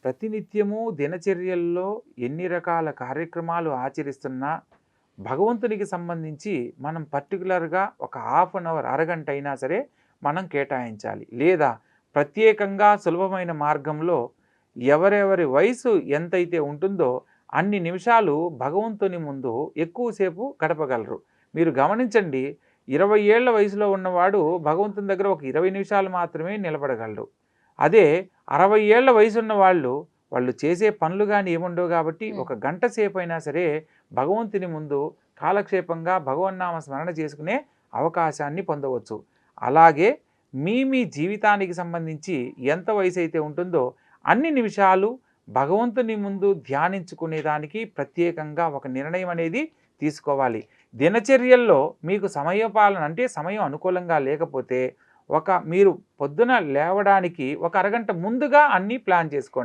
ప్రతినిత్యము దినచర్యల్లో ఎన్ని రకాల కార్యక్రమాలు ఆచరిస్తున్నా భగవంతునికి సంబంధించి మనం పర్టికులర్గా ఒక హాఫ్ అన్ అవర్ అరగంట అయినా సరే మనం కేటాయించాలి. లేదా ప్రత్యేకంగా సులభమైన మార్గంలో ఎవరెవరి వయసు ఎంతైతే ఉంటుందో అన్ని నిమిషాలు భగవంతుని ముందు ఎక్కువసేపు గడపగలరు. మీరు గమనించండి, 20 ఏళ్ల వయసులో ఉన్నవాడు భగవంతుని దగ్గర ఒక 20 నిమిషాలు మాత్రమే నిలబడగలరు. అదే 60 ఏళ్ల వయసున్న వాళ్ళు చేసే పనులు కానీ ఏముండవు కాబట్టి ఒక గంట సేపు అయినా సరే భగవంతుని ముందు కాలక్షేపంగా భగవన్నామ స్మరణ చేసుకునే అవకాశాన్ని పొందవచ్చు. అలాగే మీ జీవితానికి సంబంధించి ఎంత వయసు అయితే ఉంటుందో అన్ని నిమిషాలు భగవంతుని ముందు ధ్యానించుకునేదానికి ప్రత్యేకంగా ఒక నిర్ణయం అనేది తీసుకోవాలి. దినచర్యల్లో మీకు సమయపాలన అంటే సమయం అనుకూలంగా లేకపోతే మీరు పొద్దున లేవడానికి ఒక అరగంట ముందుగా అన్నీ ప్లాన్ చేసుకోండి.